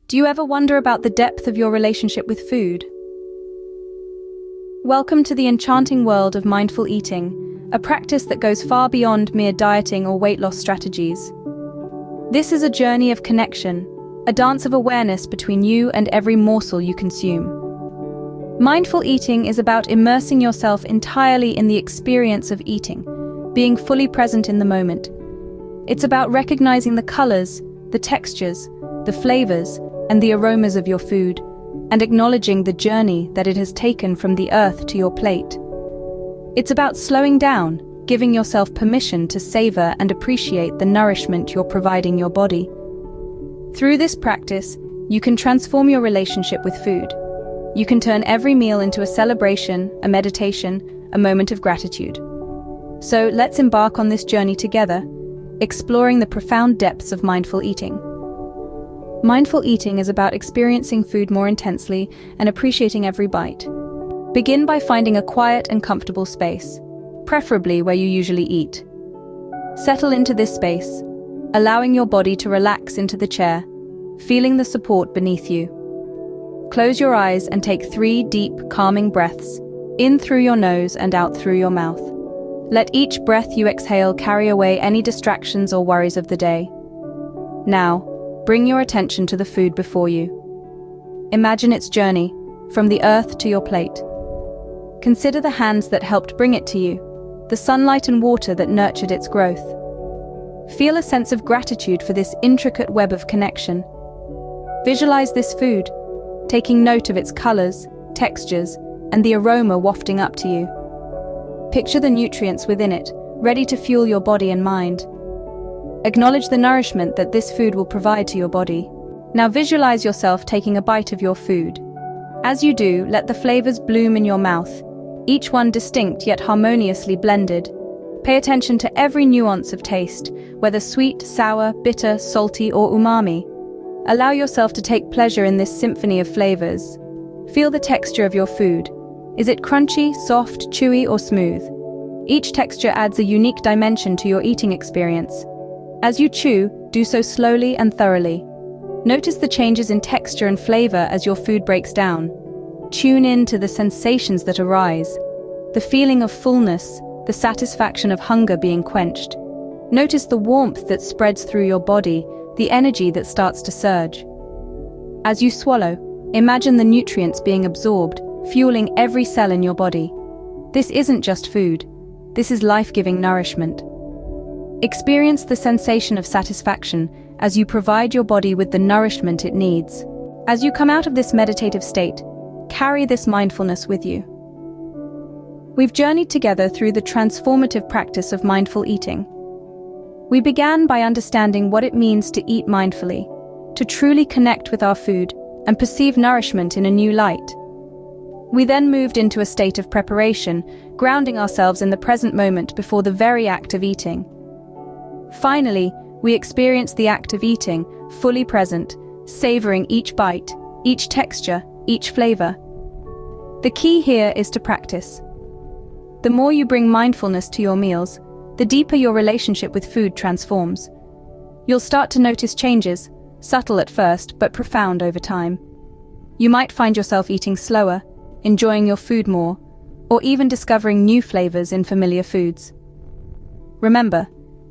Do you ever wonder about the depth of your relationship with food? Welcome to the enchanting world of mindful eating, a practice that goes far beyond mere dieting or weight loss strategies. This is a journey of connection, a dance of awareness between you and every morsel you consume. Mindful eating is about immersing yourself entirely in the experience of eating, being fully present in the moment. It's about recognizing the colors, the textures, the flavors, and the aromas of your food, and acknowledging the journey that it has taken from the earth to your plate. It's about slowing down, giving yourself permission to savor and appreciate the nourishment you're providing your body. Through this practice, you can transform your relationship with food. You can turn every meal into a celebration, a meditation, a moment of gratitude. So let's embark on this journey together, exploring the profound depths of mindful eating. Mindful eating is about experiencing food more intensely and appreciating every bite. Begin by finding a quiet and comfortable space, preferably where you usually eat. Settle into this space, allowing your body to relax into the chair, feeling the support beneath you. Close your eyes and take 3 deep, calming breaths, in through your nose and out through your mouth. Let each breath you exhale carry away any distractions or worries of the day. Now, bring your attention to the food before you. Imagine its journey, from the earth to your plate. Consider the hands that helped bring it to you, the sunlight and water that nurtured its growth. Feel a sense of gratitude for this intricate web of connection. Visualize this food, taking note of its colors, textures, and the aroma wafting up to you. Picture the nutrients within it, ready to fuel your body and mind. Acknowledge the nourishment that this food will provide to your body. Now visualize yourself taking a bite of your food. As you do, let the flavors bloom in your mouth, each one distinct yet harmoniously blended. Pay attention to every nuance of taste, whether sweet, sour, bitter, salty, or umami. Allow yourself to take pleasure in this symphony of flavors. Feel the texture of your food. Is it crunchy, soft, chewy, or smooth? Each texture adds a unique dimension to your eating experience. As you chew, do so slowly and thoroughly. Notice the changes in texture and flavor as your food breaks down. Tune in to the sensations that arise, the feeling of fullness, the satisfaction of hunger being quenched. Notice the warmth that spreads through your body, the energy that starts to surge. As you swallow, imagine the nutrients being absorbed, fueling every cell in your body. This isn't just food. This is life-giving nourishment. Experience the sensation of satisfaction as you provide your body with the nourishment it needs. As you come out of this meditative state, carry this mindfulness with you. We've journeyed together through the transformative practice of mindful eating. We began by understanding what it means to eat mindfully, to truly connect with our food and perceive nourishment in a new light. We then moved into a state of preparation, grounding ourselves in the present moment before the very act of eating. Finally, we experienced the act of eating, fully present, savoring each bite, each texture, each flavor. The key here is to practice. The more you bring mindfulness to your meals, the deeper your relationship with food transforms. You'll start to notice changes, subtle at first, but profound over time. You might find yourself eating slower, enjoying your food more, or even discovering new flavors in familiar foods. Remember,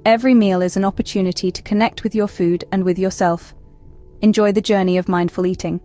every meal is an opportunity to connect with your food and with yourself. Enjoy the journey of mindful eating.